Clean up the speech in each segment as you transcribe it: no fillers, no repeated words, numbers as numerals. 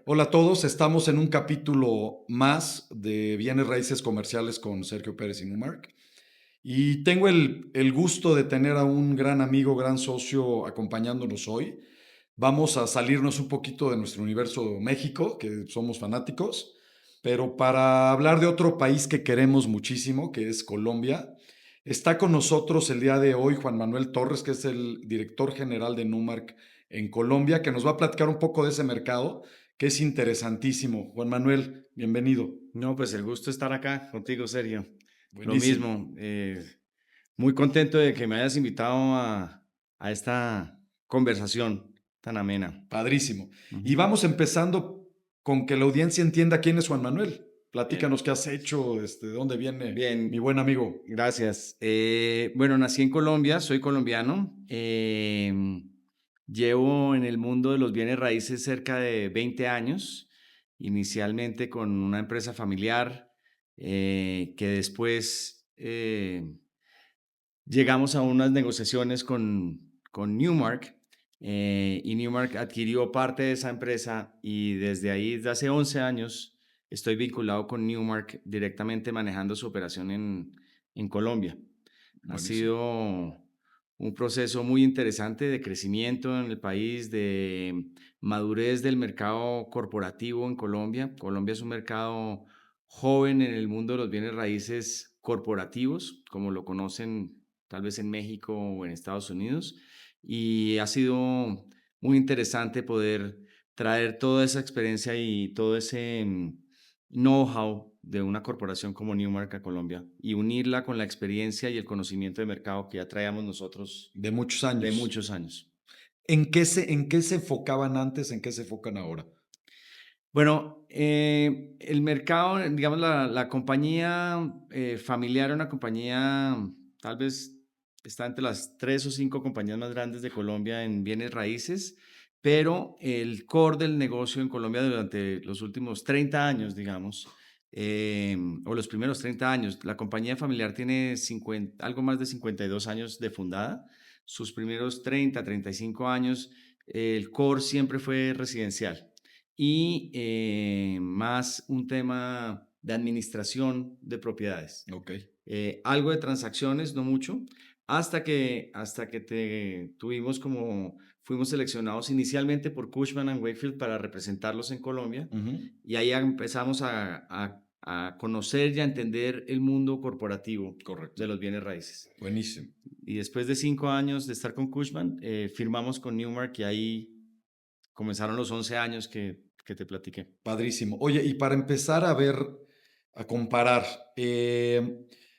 Hola a todos, estamos en un capítulo más de Bienes Raíces Comerciales con Sergio Pérez y Numark. Y tengo el gusto de tener a un gran amigo, gran socio acompañándonos hoy. Vamos a salirnos un poquito de nuestro universo México, que somos fanáticos, pero para hablar de otro país que queremos muchísimo, que es Colombia. Está con nosotros el día de hoy Juan Manuel Torres, que es el director general de Numark en Colombia, que nos va a platicar un poco de ese mercado, que es interesantísimo. Juan Manuel, bienvenido. No, pues el gusto estar acá contigo, Sergio. Lo Buenísimo. mismo, muy contento de que me hayas invitado a esta conversación tan amena. Padrísimo. Y Ujú. vamos empezando con que la audiencia entienda quién es Juan Manuel. Bien, Platícanos qué has hecho, de dónde viene mi bien, buen amigo. gracias. Bueno, nací en Colombia, soy colombiano. Llevo en el mundo de los bienes raíces cerca de 20 años, inicialmente con una empresa familiar que después llegamos a unas negociaciones con Newmark y Newmark adquirió parte de esa empresa y desde ahí, desde hace 11 años, estoy vinculado con Newmark directamente manejando su operación en Colombia. Ha Buenísimo. sido un proceso muy interesante de crecimiento en el país, de madurez del mercado corporativo en Colombia. Colombia es un mercado joven en el mundo de los bienes raíces corporativos, como lo conocen tal vez en México o en Estados Unidos. Y ha sido muy interesante poder traer toda esa experiencia y todo ese know-how de una corporación como Newmark a Colombia y unirla con la experiencia y el conocimiento de mercado que ya traíamos nosotros De muchos de años. muchos años. ¿En qué se enfocaban antes? ¿En qué se enfocan ahora? Bueno, el mercado, digamos, la compañía familiar, una compañía, tal vez está entre las 3 o 5 compañías más grandes de Colombia en bienes raíces, pero el core del negocio en Colombia durante los últimos 30 años, digamos, o los primeros 30 años, la compañía familiar tiene 50, algo más de 52 años de fundada. Sus primeros 30, 35 años, el core siempre fue residencial y más un tema de administración de propiedades. Ok, Algo de transacciones, no mucho, hasta que tuvimos como, fuimos seleccionados inicialmente por Cushman and Wakefield para representarlos en Colombia ujú, y ahí empezamos a conocer y a entender el mundo corporativo correcto. de los bienes raíces. Buenísimo. Y después de 5 años de estar con Cushman, firmamos con Newmark y ahí comenzaron los 11 años que te platiqué. Padrísimo. Oye, y para empezar a ver, a comparar,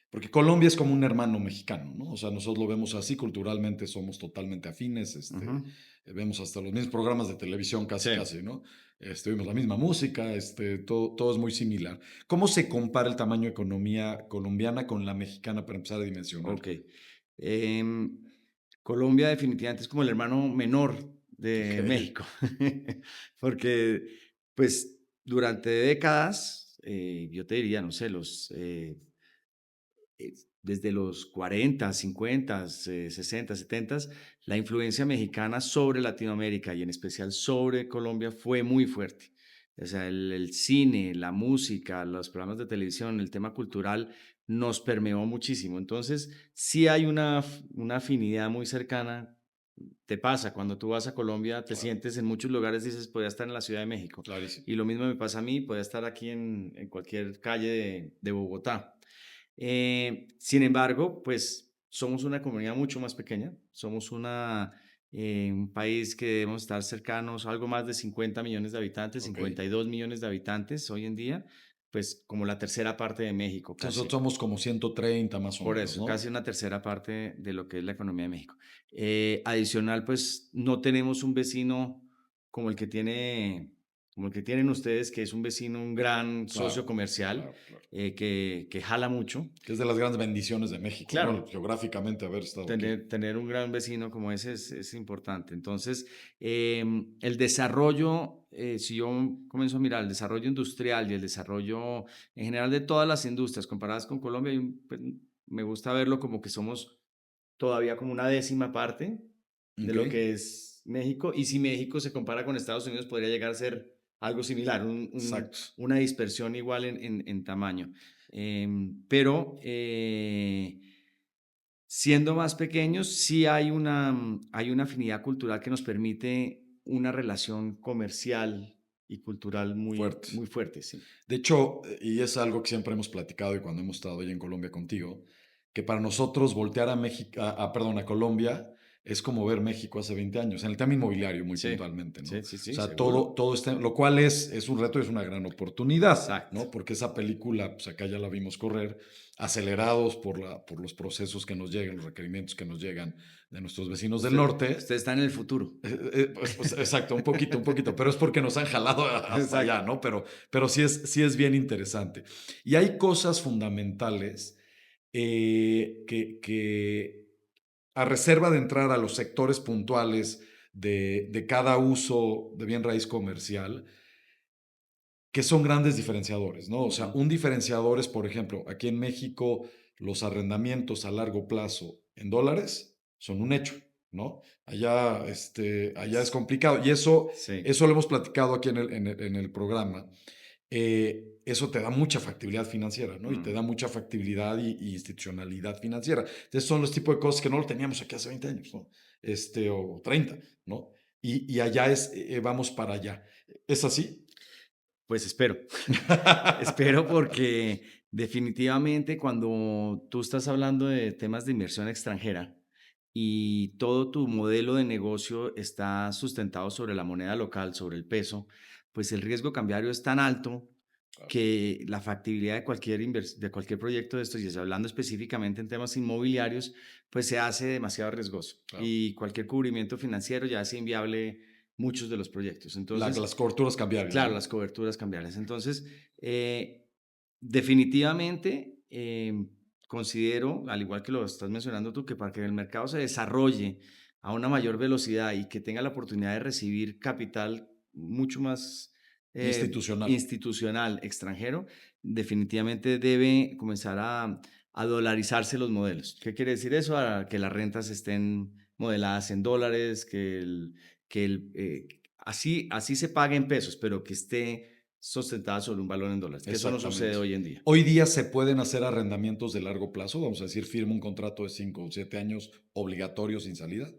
porque Colombia es como un hermano mexicano, ¿no? O sea, nosotros lo vemos así, culturalmente somos totalmente afines, Ujú. vemos hasta los mismos programas de televisión casi, Sí, casi, ¿no? Vemos la misma música, todo es muy similar. ¿Cómo se compara el tamaño de economía colombiana con la mexicana para empezar a dimensionar? ok. Em, Colombia definitivamente es como el hermano menor Ok, de México, porque pues durante décadas, yo te diría, no sé, desde los 40, 50, 60, 70, la influencia mexicana sobre Latinoamérica y en especial sobre Colombia fue muy fuerte. O sea, el cine, la música, los programas de televisión, el tema cultural nos permeó muchísimo. Entonces, sí hay una afinidad muy cercana. Te pasa, cuando tú vas a Colombia, te claro, sientes en muchos lugares, dices, podría estar en la Ciudad de México. clarísimo. Y lo mismo me pasa a mí, podría estar aquí en cualquier calle de Bogotá. Sin embargo, pues somos una comunidad mucho más pequeña, somos un país que debemos estar cercanos a algo más de 50 millones de habitantes, Ok. 52 millones de habitantes hoy en día, pues como la tercera parte de México Nosotros casi. somos como 130 más o Por menos, eso, ¿no? casi una tercera parte de lo que es la economía de México. Adicional, pues no tenemos un vecino como el que como el que tienen ustedes, que es un vecino, un gran socio Claro, comercial claro, claro. que jala mucho. Que es de las grandes bendiciones de México, Claro, ¿no? Geográficamente haber estado aquí. tener un gran vecino como ese es importante. Entonces, el desarrollo, si yo comienzo a mirar el desarrollo industrial y el desarrollo en general de todas las industrias comparadas con Colombia, pues, me gusta verlo como que somos todavía como una décima parte de Ok, lo que es México. Y si México se compara con Estados Unidos, podría llegar a ser algo similar, Exacto. una dispersión igual en tamaño. Pero siendo más pequeños, sí hay una afinidad cultural que nos permite una relación comercial y cultural muy, Fuerte. muy fuerte, sí. De hecho, y es algo que siempre hemos platicado y cuando hemos estado allá en Colombia contigo, que para nosotros voltear a México, perdón, a Colombia es como ver México hace 20 años, en el tema inmobiliario muy Sí, puntualmente, ¿no? sí, sí, O sí, sea, seguro. todo este, lo cual es un reto y es una gran oportunidad, Exacto. ¿no? Porque esa película, pues acá ya la vimos correr, acelerados por los procesos que nos llegan, los requerimientos que nos llegan de nuestros vecinos del Usted norte. está en el futuro. Pues, exacto, un poquito, pero es porque nos han jalado hasta allá, Exacto. ¿no? Pero sí es bien interesante. Y hay cosas fundamentales que, a reserva de entrar a los sectores puntuales de cada uso de bien raíz comercial, que son grandes diferenciadores, ¿no? O sea, Ujú. un diferenciador es, por ejemplo, aquí en México, los arrendamientos a largo plazo en dólares son un hecho, ¿no? Allá es complicado. Y Sí. eso lo hemos platicado aquí en el programa. Eso te da mucha factibilidad financiera, ¿no? Y te Mm. da mucha factibilidad y institucionalidad financiera. Entonces, son los tipos de cosas que no lo teníamos aquí hace 20 años, ¿no? O 30, ¿no? Y allá vamos para allá. ¿Es así? Pues espero. Espero porque definitivamente cuando tú estás hablando de temas de inversión extranjera y todo tu modelo de negocio está sustentado sobre la moneda local, sobre el peso, pues el riesgo cambiario es tan alto Claro, que la factibilidad de cualquier proyecto de estos, y es hablando específicamente en temas inmobiliarios, pues se hace demasiado riesgoso claro. y cualquier cubrimiento financiero ya hace inviable muchos de los proyectos. Entonces, Las coberturas cambiarias, claro, ¿no? las coberturas cambiarias. Entonces, definitivamente considero, al igual que lo estás mencionando tú, que para que el mercado se desarrolle a una mayor velocidad y que tenga la oportunidad de recibir capital mucho más Institucional. institucional extranjero, definitivamente debe comenzar a dolarizarse los modelos. ¿Qué quiere decir eso? A que las rentas estén modeladas en dólares, así se pague en pesos, pero que esté sustentada sobre un valor en dólares, que eso no sucede Exactamente. hoy en día. Hoy día se pueden hacer arrendamientos de largo plazo, vamos a decir, firma un contrato de 5 o 7 años obligatorio sin salida.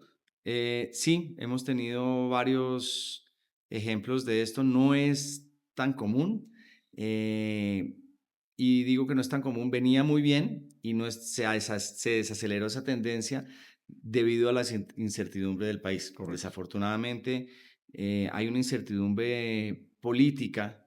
Sí, hemos tenido varios ejemplos de esto. No es tan común. eh, y digo que no es tan común. Venía muy bien y no es- se desaceleró esa tendencia debido a la incertidumbre del país. Correcto. Desafortunadamente, hay una incertidumbre política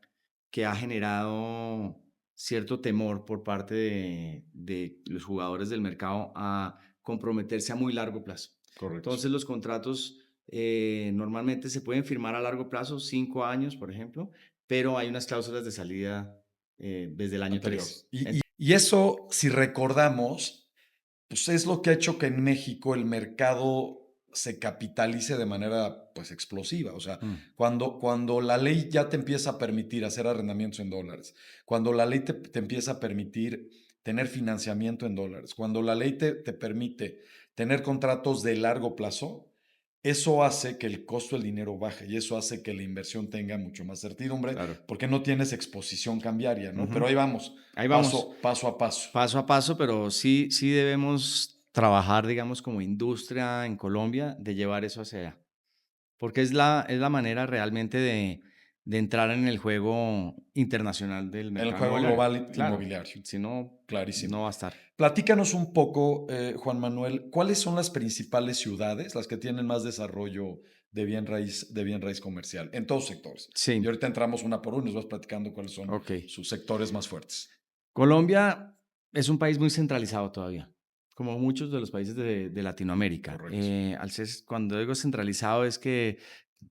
que ha generado cierto temor por parte de los jugadores del mercado a comprometerse a muy largo plazo. Correcto. Entonces los contratos normalmente se pueden firmar a largo plazo, 5 años, por ejemplo, pero hay unas cláusulas de salida desde el año Anterior. 3. Y eso, si recordamos, pues es lo que ha hecho que en México el mercado se capitalice de manera pues explosiva. O sea, cuando la ley ya te empieza a permitir hacer arrendamientos en dólares, cuando la ley te empieza a permitir tener financiamiento en dólares, cuando la ley te permite tener contratos de largo plazo, eso hace que el costo del dinero baje y eso hace que la inversión tenga mucho más certidumbre Claro. porque no tienes exposición cambiaria, ¿no? Pero Ujú. ahí vamos, Ahí vamos, paso a paso. paso a paso, pero sí debemos trabajar, digamos, como industria en Colombia de llevar eso hacia allá. Porque es la manera realmente de entrar en el juego internacional del El mercado juego inmobiliario. global Claro, inmobiliario, si no, clarísimo. no va a estar. Platícanos un poco, Juan Manuel, ¿cuáles son las principales ciudades, las que tienen más desarrollo de bien raíz comercial en todos sectores? Y Sí, ahorita entramos una por una y nos vas platicando cuáles son ok. sus sectores más fuertes. Colombia es un país muy centralizado todavía, como muchos de los países de Latinoamérica. Correcto. Cuando digo centralizado es que,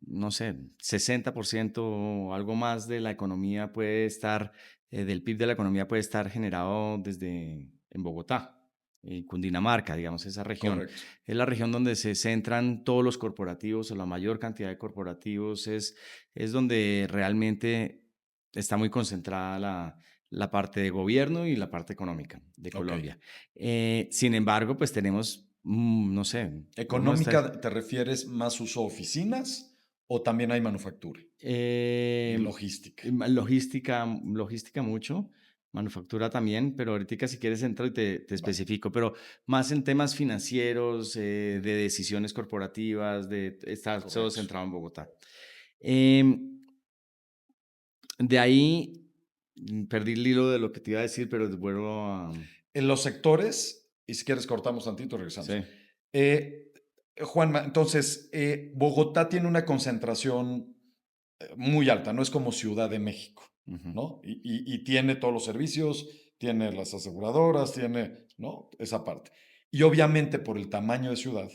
no sé, 60% o algo más de la economía puede estar, del PIB de la economía puede estar generado desde en Bogotá, en Cundinamarca, digamos, esa región. Correcto. Es la región donde se centran todos los corporativos o la mayor cantidad de corporativos. Es donde realmente está muy concentrada la parte de gobierno y la parte económica de Ok. Colombia. Sin embargo, pues tenemos, no sé, uno está, ¿Económica te refieres más uso oficinas ¿O también hay manufactura y Em, logística? logística mucho, manufactura también, pero ahorita si quieres entro y te Va, especifico, pero más en temas financieros, de decisiones corporativas, de estar todo correcto. centrado en Bogotá. Em, de ahí perdí el hilo de lo que te iba a decir, pero vuelvo a... En los sectores, y si quieres cortamos tantito, regresamos. Sí, Eh, Juanma, entonces, Bogotá tiene una concentración muy alta, no es como Ciudad de México, ujú. ¿no? Y tiene todos los servicios, tiene las aseguradoras, tiene, ¿no? Esa parte. Y obviamente por el tamaño de ciudad,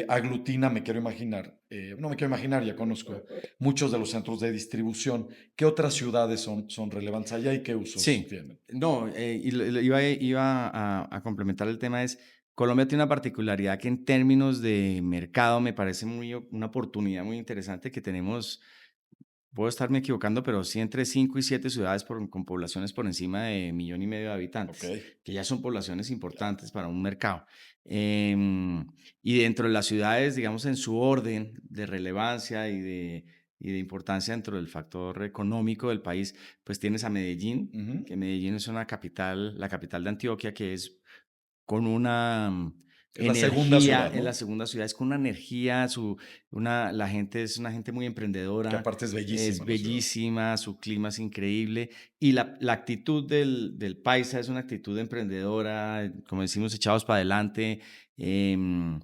aglutina, me quiero imaginar, no me quiero imaginar, ya conozco muchos de los centros de distribución. ¿Qué otras ciudades son relevantes allá y qué usos Sí, tienen? no, y iba a complementar el tema es, Colombia tiene una particularidad que en términos de mercado me parece una oportunidad muy interesante que tenemos. Puedo estarme equivocando, pero sí entre 5 y 7 ciudades con poblaciones por encima de 1,5 millones de Ok, habitantes, que ya son poblaciones claro. importantes para un mercado. Y dentro de las ciudades, digamos, en su orden de relevancia y de importancia dentro del factor económico del país, pues tienes a Medellín, Ujú. que Medellín es una capital, la capital de Antioquia, que es con una Es la segunda energía, ciudad, es la ¿no? segunda ciudad, es con una energía, la gente es una gente muy Que emprendedora, aparte es es bellísima la ciudad. bellísima, su clima es increíble y la actitud del paisa es una actitud emprendedora, como decimos, echados para adelante, em,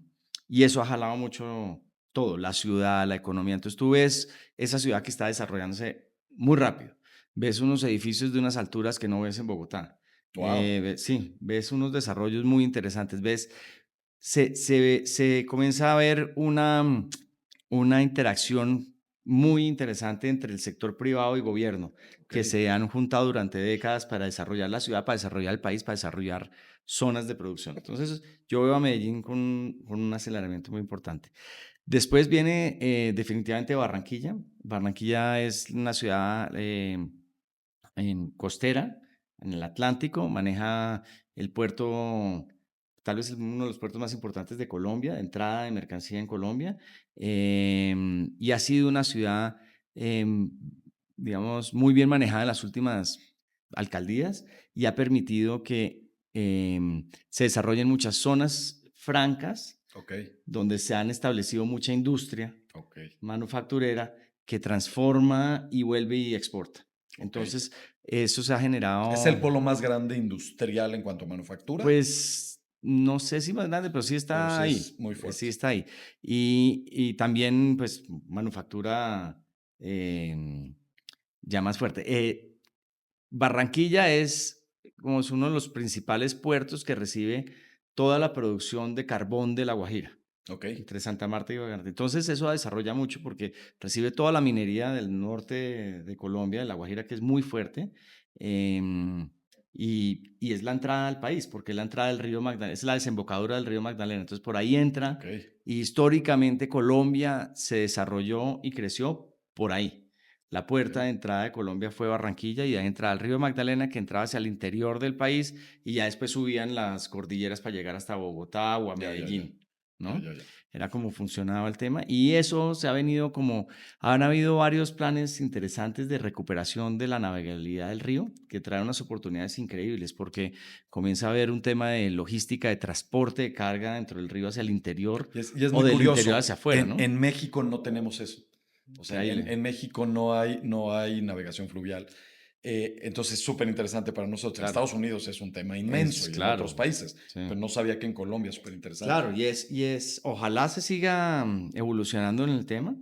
y eso ha jalado mucho todo, la ciudad, la economía. Entonces tú ves esa ciudad que está desarrollándose muy rápido, ves unos edificios de unas alturas que no ves en Bogotá. Wow. Sí, ves unos desarrollos muy interesantes, se comienza a ver una interacción muy interesante entre el sector privado y gobierno, Ok. que se han juntado durante décadas para desarrollar la ciudad, para desarrollar el país, para desarrollar zonas de producción. Entonces, yo veo a Medellín con un aceleramiento muy importante. Después viene definitivamente Barranquilla. Barranquilla es una ciudad en costera, en el Atlántico, maneja el puerto, tal vez uno de los puertos más importantes de Colombia, de entrada de mercancía en Colombia, y ha sido una ciudad, em, digamos, muy bien manejada en las últimas alcaldías y ha permitido que se desarrollen muchas zonas francas Ok. donde se han establecido mucha industria Ok. manufacturera que transforma y vuelve y exporta. Ok. Entonces, eso se ha ¿Es el generado, polo más grande industrial en cuanto a manufactura? pues, no sé si más grande, pero sí Pero está sí ahí, es muy sí fuerte. está ahí. Y también, pues, manufactura ya más fuerte. Barranquilla es uno de los principales puertos que recibe toda la producción de carbón de La Guajira Ok. entre Santa Marta y Bagardía. Entonces eso desarrolla mucho porque recibe toda la minería del norte de Colombia, de La Guajira, que es muy fuerte, y es la entrada al país, porque es la entrada del río Magdalena, es la desembocadura del río Magdalena. Entonces por ahí Ok. entra, y históricamente Colombia se desarrolló y creció por ahí. La Ok. puerta de entrada de Colombia fue Barranquilla y de ahí entraba al río Magdalena, que entraba hacia el interior del país y ya después subían las cordilleras para llegar hasta Bogotá o a Ya, ya, ya. Medellín, Ya, ¿no? ya, ya. Era como funcionaba el tema. Y eso se ha venido han habido varios planes interesantes de recuperación de la navegabilidad del río, que traen unas oportunidades increíbles, porque comienza a haber un tema de logística, de transporte de carga dentro del río hacia el interior Y es o muy del interior curioso. hacia afuera, En, ¿no? en México no tenemos eso. O sea, en, Increíble. en México no hay navegación fluvial. Entonces es súper interesante para nosotros. En Claro. Estados Unidos es un tema inmenso Es y en otros claro. países, Sí. pero no sabía que en Colombia es súper interesante. Claro, ojalá se siga evolucionando en el tema.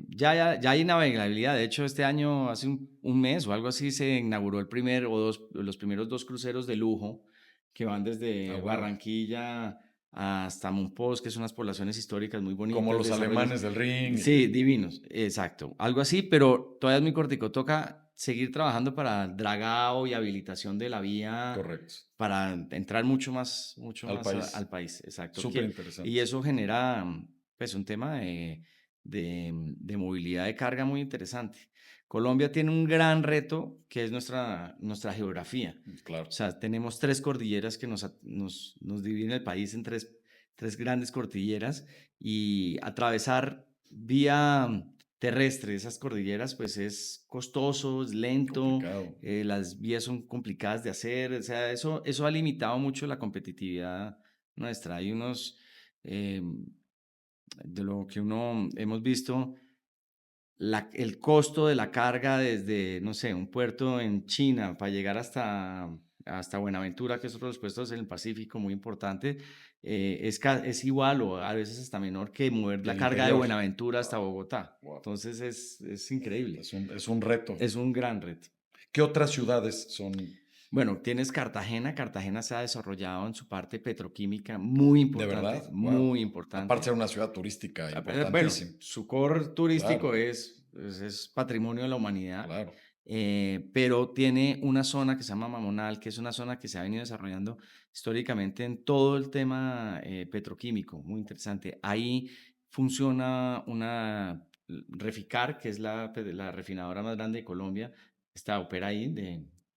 Ya hay navegabilidad. De hecho, este año, hace un mes o algo así, se inauguró los primeros dos cruceros de lujo que van Ah, desde wow. Barranquilla hasta Monpós, que son unas poblaciones históricas muy Como bonitas, los desarrollos. alemanes del ring. Sí, divinos, exacto. Algo así, pero todavía es muy cortico. Toca seguir trabajando para dragado y habilitación de la vía Correcto. para entrar mucho Al más país. al país, exacto. Súper Y interesante. eso genera, pues, un tema de movilidad de carga muy interesante. Colombia tiene un gran reto que es nuestra geografía. O Claro. sea, tenemos tres cordilleras que nos dividen el país en tres grandes cordilleras y atravesar vía terrestre, esas cordilleras, pues es costoso, es lento, Complicado. las vías son complicadas de hacer, o sea, eso ha limitado mucho la competitividad nuestra. Hay unos, de lo que uno hemos visto, el costo de la carga desde, no sé, un puerto en China para llegar hasta Buenaventura, que es otro de los puestos en el Pacífico muy importante, es igual o a veces hasta menor que mover Y la el carga de interior. Buenaventura hasta Wow, Bogotá. wow. Entonces es increíble, Es un reto. es un gran reto. ¿Qué otras ciudades son Bueno, tienes Cartagena. Cartagena se ha desarrollado en su parte petroquímica muy de importante, verdad? Wow. muy Aparte de importante. ser una ciudad turística Bueno, importantísima. su core turístico Claro, es patrimonio de la humanidad, claro. pero tiene una zona que se llama Mamonal, que es una zona que se ha venido desarrollando históricamente en todo el tema petroquímico, muy interesante. Ahí funciona una Reficar, que es la refinadora más grande de Colombia, opera ahí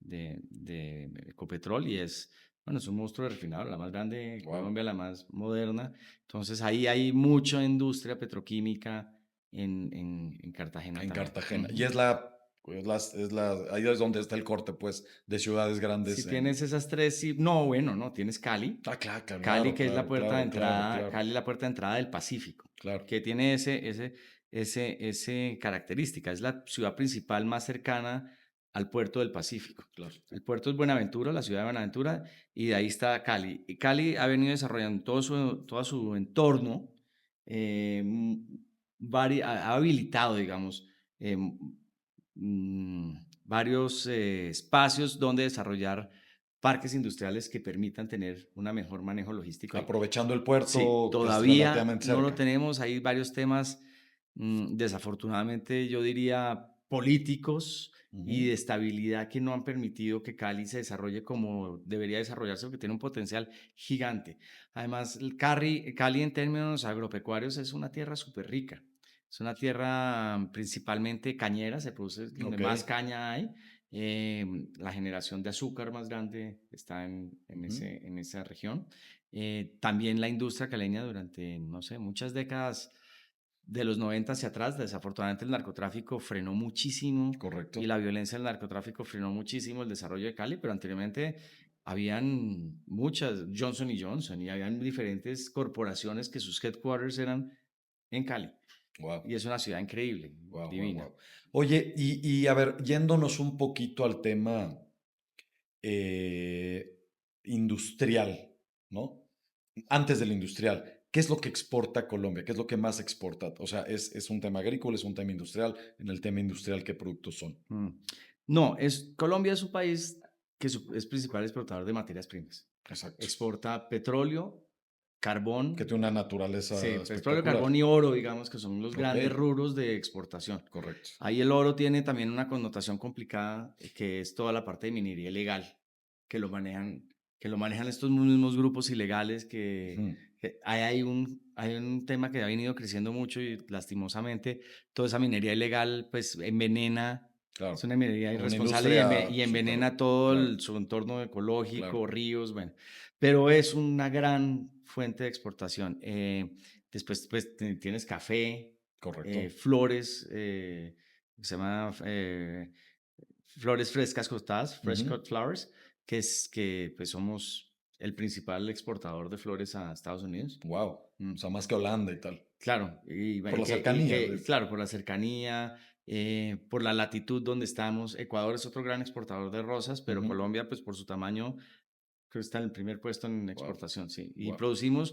de Ecopetrol y bueno, es un monstruo de refinadora, la más grande de Wow. Colombia, la más moderna. Entonces ahí hay mucha industria petroquímica en Cartagena En también. Cartagena. Y Ujú. ahí es donde está el corte, pues, de ciudades Si grandes tienes esas tres, sí, no, bueno, no, tienes Cali. Ah, claro, Cali, claro, que es la claro, puerta de claro, claro, entrada, claro, Cali es la puerta de entrada del Pacífico, claro. que tiene ese característica. Es la ciudad principal más cercana al puerto del Pacífico. Claro. El puerto es Buenaventura, la ciudad de Buenaventura, y de ahí está Cali. Y Cali ha venido desarrollando todo su entorno, ha habilitado, digamos, eh, varios espacios donde desarrollar parques industriales que permitan tener un mejor manejo logístico ahí. Aprovechando el Sí, puerto que es todavía relativamente no lo cerca. tenemos. Hay varios temas, desafortunadamente, yo diría, políticos y Ujú. de estabilidad que no han permitido que Cali se desarrolle como debería desarrollarse, porque tiene un potencial gigante. Además, Cali en términos agropecuarios es una tierra súper rica. Es una tierra principalmente cañera, se produce donde Ok. más caña hay. La generación de azúcar más grande está Ujú. en esa región. También la industria caleña durante, no sé, muchas décadas de los 90 hacia atrás, desafortunadamente el narcotráfico frenó muchísimo Correcto. y la violencia del narcotráfico frenó muchísimo el desarrollo de Cali, pero anteriormente habían muchas, Johnson y Johnson, y habían diferentes corporaciones que sus headquarters eran en Cali. Wow, Y es una ciudad increíble, wow, wow, divina. wow. Oye, y a ver, yéndonos un poquito al tema eh, industrial, ¿no? Antes del industrial, ¿qué es lo que exporta Colombia? ¿Qué es lo que más exporta? O sea, es un tema agrícola, es un tema industrial? En el tema industrial, ¿qué productos son? Mm. No, Colombia es un país que es principal exportador de materias primas. Exacto. Exporta petróleo, Que carbón, tiene una naturaleza sí, petróleo, espectacular. carbón y oro, digamos que son los Ok, grandes rubros de exportación. correcto. Ahí el oro tiene también una connotación complicada, que es toda la parte de minería ilegal, que lo manejan, que lo manejan estos mismos grupos ilegales Ujú. que hay un tema que ha venido creciendo mucho y lastimosamente toda esa minería ilegal pues envenena, es Claro. una minería Una irresponsable industria y súper, envenena todo claro, su entorno ecológico, claro. ríos, bueno, pero es una gran fuente de exportación. Después pues tienes café, Correcto. flores, se llama flores frescas cortadas, fresh Ujú. cut flowers, que pues somos el principal exportador de flores a Estados Unidos. Wow. Mm, O sea, más que Holanda y tal. claro, Por la cercanía, claro, por la cercanía, por la latitud donde estamos. Ecuador es otro gran exportador de rosas, pero Colombia, pues por su tamaño, creo que está en el primer puesto en Wow, exportación, sí. Y wow.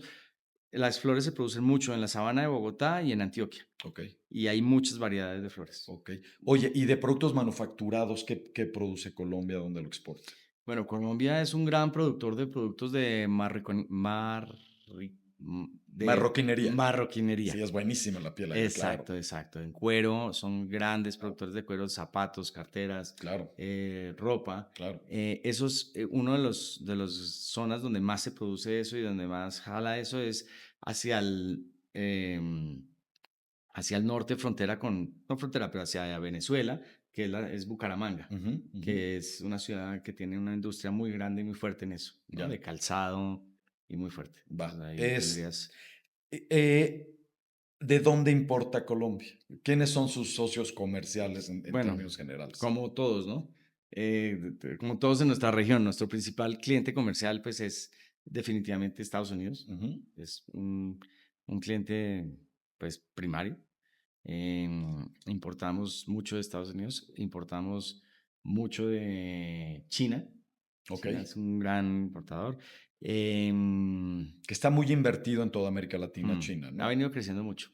las flores se producen mucho en la sabana de Bogotá y en Antioquia. Ok, Y hay muchas variedades de flores. ok. Oye, ¿y de productos manufacturados qué produce Colombia donde lo exporta? Bueno, Colombia es un gran productor de productos de Marroquinería. Sí, marroquinería. es buenísima la piel allá, claro, Exacto, exacto. En cuero, son grandes productores de cuero, zapatos, carteras, claro, ropa. claro. Eso es uno de las zonas donde más se produce eso y donde más jala eso es hacia em, hacia el norte, frontera no frontera, pero hacia Venezuela, que es Bucaramanga, Ujú, ujú. que es una ciudad que tiene una industria muy grande y muy fuerte en eso, ¿no? Ya, De calzado y muy fuerte. Entonces va. ahí tendrías. Eh, ¿De dónde importa Colombia? ¿Quiénes son sus socios comerciales en Bueno, términos generales? como todos, ¿no? Como todos en nuestra región, nuestro principal cliente comercial, pues, es definitivamente Estados Unidos. Ujú. Es un cliente, pues, primario. Importamos mucho de Estados Unidos, importamos mucho de China. Ok. China es un gran importador. Em, Que está muy invertido en toda América Latina, China, Ha ¿no? venido creciendo mucho.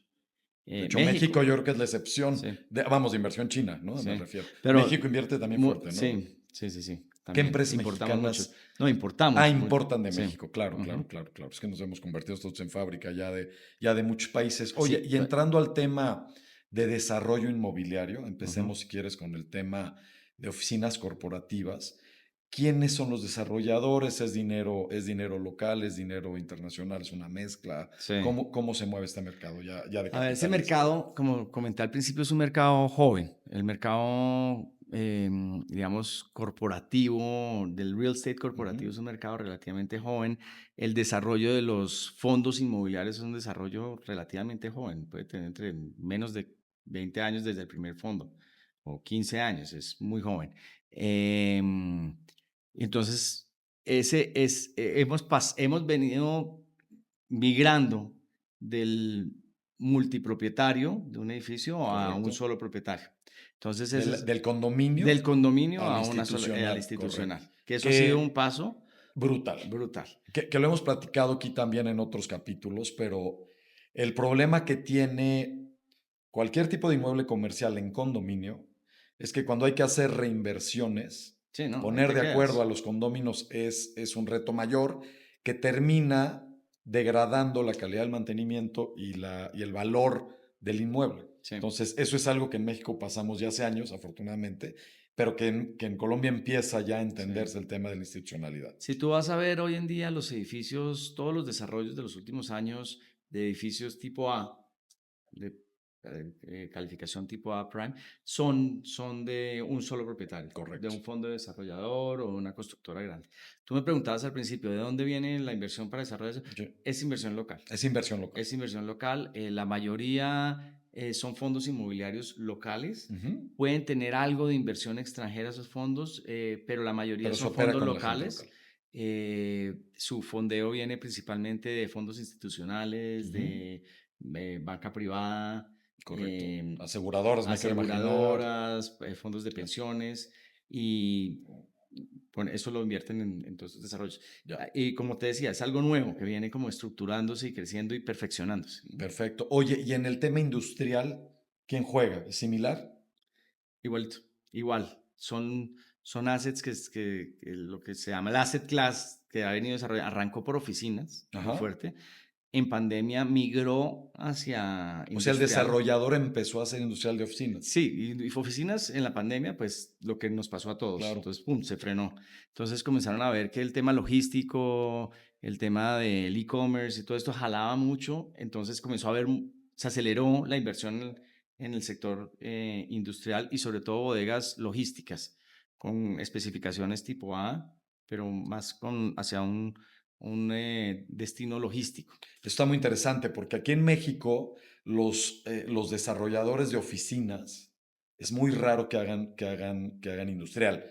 De hecho, México México, yo creo que es la excepción, sí, vamos, de inversión china, ¿no? Me sí. refiero. Pero México invierte también fuerte, ¿no? sí, sí, sí, sí, ¿Qué también. empresas Importamos mucho. mexicanas No, importamos mucho. importan de Sí. México? Claro, claro, Ujú. claro, claro. Es que nos hemos convertido todos en fábrica ya de muchos países. Oye, Sí, y entrando al tema de desarrollo inmobiliario, ujú. empecemos si quieres con el tema de oficinas corporativas. ¿Quiénes son los desarrolladores? Es dinero local? ¿Es dinero internacional? ¿Es una mezcla? Sí. ¿Cómo se mueve este mercado ya de A ver, ese capitales? mercado, como comenté al principio, es un mercado joven. El mercado, digamos, corporativo, del real estate Ujú. corporativo es un mercado relativamente joven. El desarrollo de los fondos inmobiliarios es un desarrollo relativamente joven. Puede tener entre menos de 20 años desde el primer fondo o 15 años, es muy joven. Em, entonces, hemos venido migrando del multipropietario de un edificio a un Correcto. solo propietario. Entonces, ese es Del condominio del condominio al a una sola, al institucional, correcto. institucional, que eso ha sido un Que paso brutal. brutal. Que lo hemos platicado aquí también en otros capítulos, pero el problema que tiene cualquier tipo de inmueble comercial en condominio es que cuando hay que hacer reinversiones, Sí, no, ahí poner te de acuerdo a quedas. los condóminos es un reto mayor que termina degradando la calidad del mantenimiento y el valor del inmueble. Sí. Entonces, eso es algo que en México pasamos ya hace años, afortunadamente, pero que en Colombia empieza ya a Sí. entenderse el tema de la institucionalidad. Si tú vas a ver hoy en día los edificios, todos los desarrollos de los últimos años de edificios tipo A, de calificación tipo A Prime, son de un solo propietario, de Correcto. un fondo desarrollador o una constructora grande. Tú me preguntabas al principio, ¿de dónde viene la inversión para desarrollo? Sí. Es inversión local. Es inversión local. Es inversión local. La mayoría son fondos inmobiliarios locales. Ujú. Pueden tener algo de inversión extranjera esos fondos, pero la mayoría Pero se son opera fondos con la gente local. locales. Su fondeo viene principalmente de fondos institucionales, Ujú. de banca privada, Correcto. Aseguradoras, me quiero imaginar. aseguradoras, fondos de Ya, pensiones y bueno, eso lo invierten en todos estos desarrollos. ya. Y como te decía, es algo nuevo que viene como estructurándose y creciendo y perfeccionándose, ¿no? Perfecto. Oye, y en el tema industrial, ¿quién juega? ¿Es similar? Igualito, igual. Son assets que lo que se llama el asset class que ha venido desarrollando, arrancó por oficinas, muy Ajá. fuerte. En pandemia migró hacia O sea, el industrial. desarrollador empezó a ser industrial de oficinas. Sí, y oficinas en la pandemia, pues lo que nos pasó a todos. Claro. Entonces, pum, se frenó. Entonces comenzaron a ver que el tema logístico, el tema del e-commerce y todo esto jalaba mucho. Entonces comenzó a haber, se aceleró la inversión en el sector industrial y sobre todo bodegas logísticas con especificaciones tipo A, pero más hacia un destino logístico. Está muy interesante porque aquí en México los desarrolladores de oficinas es muy raro que hagan industrial.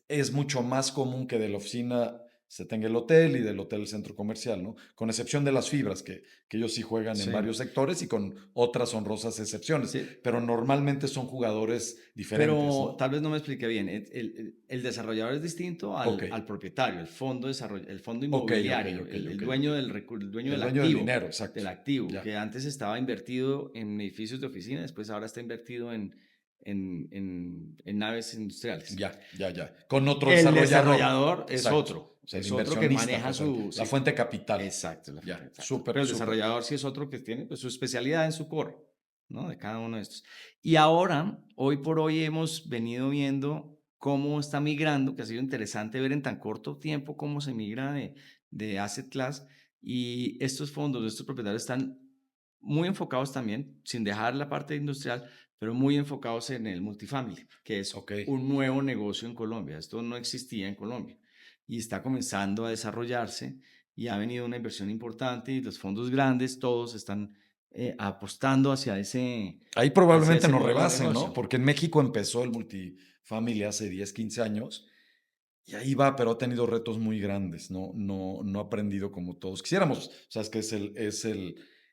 Es mucho más común que de la oficina se tenga el hotel y del hotel el centro comercial, ¿no? Con excepción de las fibras, que ellos sí juegan en Sí, varios sectores y con otras honrosas excepciones, sí. pero normalmente son jugadores diferentes, Pero ¿no? tal vez no me expliqué bien. El desarrollador es distinto Ok, al propietario, el fondo ok, ok, inmobiliario, ok, el ok, ok. dueño el dueño El dueño del dinero, del exacto. activo, Ya, que antes estaba invertido en edificios de oficina, después ahora está invertido en naves industriales. ya. Con otro El desarrollador, desarrollador exacto. El es otro que inversionista, maneja pues la sí, fuente de capital. exacto, la fuente, Ya, exacto. súper, Pero el súper. desarrollador sí es otro que tiene pues, su especialidad en su core, ¿no? De cada uno de estos. Y ahora, hoy por hoy, hemos venido viendo cómo está migrando, que ha sido interesante ver en tan corto tiempo cómo se migra de asset class. Y estos fondos, estos propietarios están muy enfocados también, sin dejar la parte industrial, pero muy enfocados en el multifamily, que es Ok. un nuevo negocio en Colombia. Esto no existía en Colombia y está comenzando a desarrollarse y ha venido una inversión importante y los fondos grandes todos están apostando hacia ese, Ahí hacia probablemente ese nos modelo de rebasen, ¿no? negocio. Porque en México empezó el multifamily hace 10, 15 años y ahí va, pero ha tenido retos muy grandes, no ha aprendido como todos quisiéramos. O sea, es que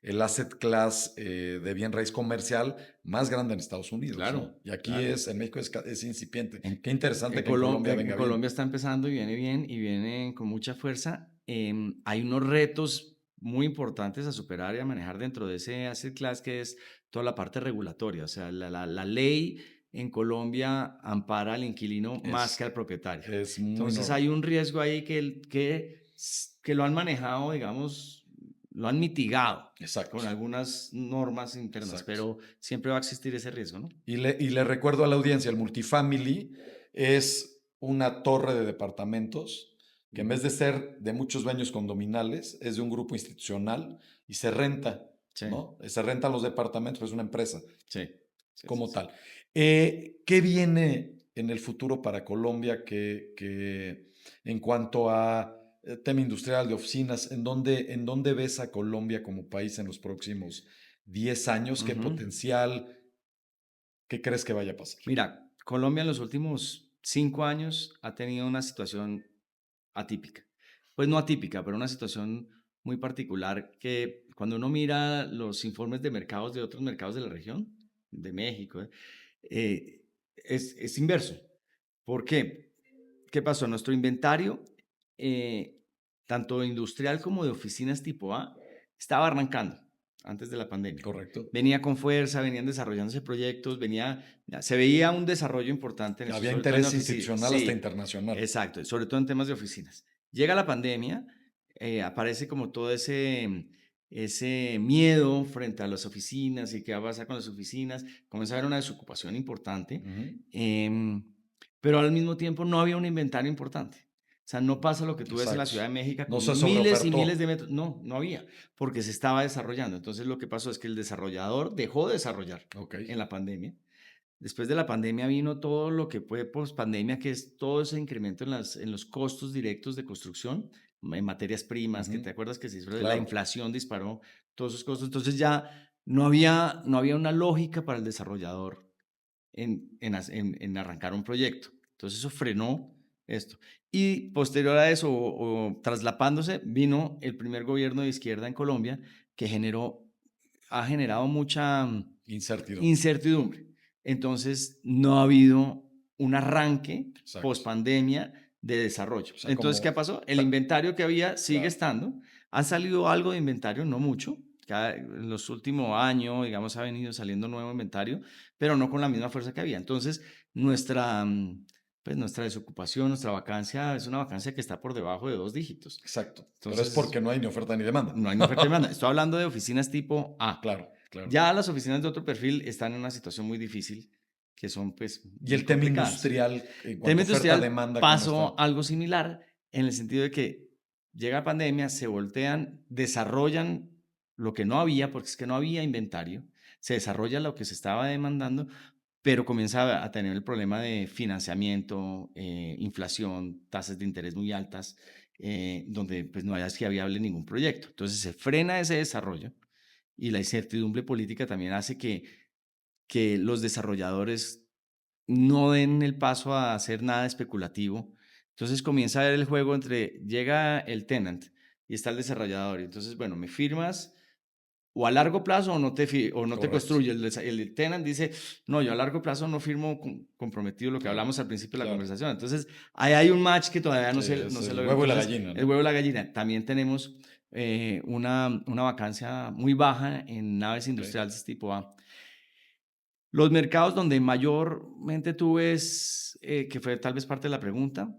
el asset class de bien raíz comercial más grande en Estados Unidos, Claro, ¿no? Y aquí claro. en México es incipiente. En, Qué interesante que en Colombia En venga bien. Colombia está empezando y viene bien y viene con mucha fuerza. Hay unos retos muy importantes a superar y a manejar dentro de ese asset class, que es toda la parte regulatoria. O sea, la ley en Colombia ampara al inquilino más que Es, al propietario. es muy Entonces hay normal. un riesgo ahí que lo han manejado, digamos, lo han mitigado con Exacto, algunas normas internas, exacto. pero siempre va a existir ese riesgo, ¿no? Y le recuerdo a la audiencia, el multifamily es una torre de departamentos que en Ujú. vez de ser de muchos dueños condominales, es de un grupo institucional y se renta, Sí, ¿no? Se rentan los departamentos, pues es una empresa sí, sí, sí, como sí. tal. ¿Qué viene en el futuro para Colombia en cuanto a tema industrial de oficinas, en dónde ves a Colombia como país en los próximos 10 años? ¿Qué Ujú. potencial? ¿Qué crees que vaya a pasar? Mira, Colombia en los últimos 5 años ha tenido una situación atípica. Pues no atípica, pero una situación muy particular que cuando uno mira los informes de mercados de otros mercados de la región, de México, es inverso. ¿Por qué? ¿Qué pasó? Nuestro inventario, eh, tanto industrial como de oficinas tipo A, estaba arrancando antes de la pandemia. Correcto. Venía con fuerza, venían desarrollándose proyectos, se veía un desarrollo importante en eso, Había sobre todo en interés oficinas. institucional hasta Sí, internacional. exacto, sobre todo en temas de oficinas. Llega la pandemia, aparece como todo ese miedo frente a las oficinas y qué va a pasar con las oficinas. Comienza a haber una desocupación importante. Ujú. em, pero al mismo tiempo no había un inventario importante. O sea, no pasa lo que tú ves en la Exacto. Ciudad de México No se con miles y miles de sobreofertó. metros. No, no había, porque se estaba desarrollando. Entonces lo que pasó es que el desarrollador dejó de desarrollar Ok. en la pandemia. Después de la pandemia vino todo lo que fue post-pandemia, que es todo ese incremento en los costos directos de construcción, en materias primas, que Ujú. te acuerdas que se hizo la Claro. inflación disparó todos esos costos. Entonces ya no había una lógica para el desarrollador en arrancar un proyecto. Entonces eso frenó esto. Y posterior a eso, o traslapándose, vino el primer gobierno de izquierda en Colombia que ha generado mucha Incertidumbre. incertidumbre. Entonces no ha habido un arranque Exacto. post pandemia de desarrollo. O sea, Entonces, ¿qué como... pasó? El ta- inventario que había sigue Claro. estando. Ha salido algo de inventario, no mucho. En los últimos años, digamos, ha venido saliendo nuevo inventario, pero no con la misma fuerza que había. Entonces, nuestra desocupación, nuestra vacancia, es una vacancia que está por debajo de 2 dígitos. Exacto. Pero es Entonces, porque no hay ni oferta ni demanda. no hay ni oferta y demanda. Estoy hablando de oficinas tipo A. Claro, claro. Ya las oficinas de otro perfil están en una situación muy difícil, que son pues Y muy el tema complicadas. industrial, en Tema cuanto a industrial oferta-demanda, ¿cómo está? pasó algo similar en el sentido de que llega la pandemia, se voltean, desarrollan lo que no había, porque es que no había inventario, se desarrolla lo que se estaba demandando, pero comienza a tener el problema de financiamiento, inflación, tasas de interés muy altas, donde pues no haya sido viable ningún proyecto. Entonces se frena ese desarrollo y la incertidumbre política también hace que los desarrolladores no den el paso a hacer nada especulativo. Entonces comienza a ver el juego entre, llega el tenant y está el desarrollador. Y entonces, bueno, me firmas o a largo plazo o no te Correcto. construye. El tenant dice, no, yo a largo plazo no firmo comprometido lo que Claro, hablamos al principio de la claro. conversación. Entonces, ahí hay un match que todavía Sí, no es se el logra. huevo y la Entonces, gallina, el ¿no? huevo y la gallina. También tenemos una vacancia muy baja en naves Ok. industriales tipo A. Los mercados donde mayormente tú ves, que fue tal vez parte de la pregunta,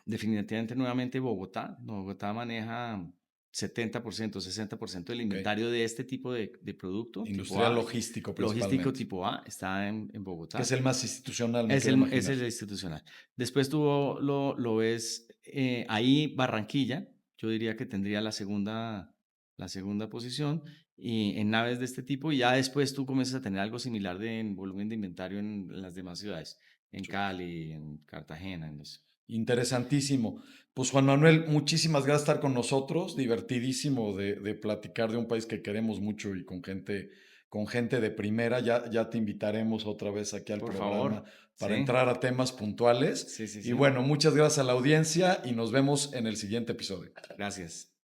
definitivamente nuevamente Bogotá. Bogotá maneja 70%, 60% del Ok. inventario de este tipo de producto, tipo Industrial A, logístico logístico principalmente, tipo A, está en que es Bogotá. el más institucional, me quiero Es imaginar. el institucional. Después tú lo ves ahí Barranquilla, yo diría que tendría la segunda posición y en naves de este tipo y ya después tú comienzas a tener algo similar en volumen de inventario en las demás ciudades, en Súper. Cali, en Cartagena, en eso. Interesantísimo. Pues Juan Manuel, muchísimas gracias por estar con nosotros. Divertidísimo de platicar de un país que queremos mucho y con gente de primera. Ya te invitaremos otra vez aquí al Por programa favor. para Sí, entrar a temas puntuales. sí, sí, Y sí. bueno, muchas gracias a la audiencia y nos vemos en el siguiente episodio. Gracias.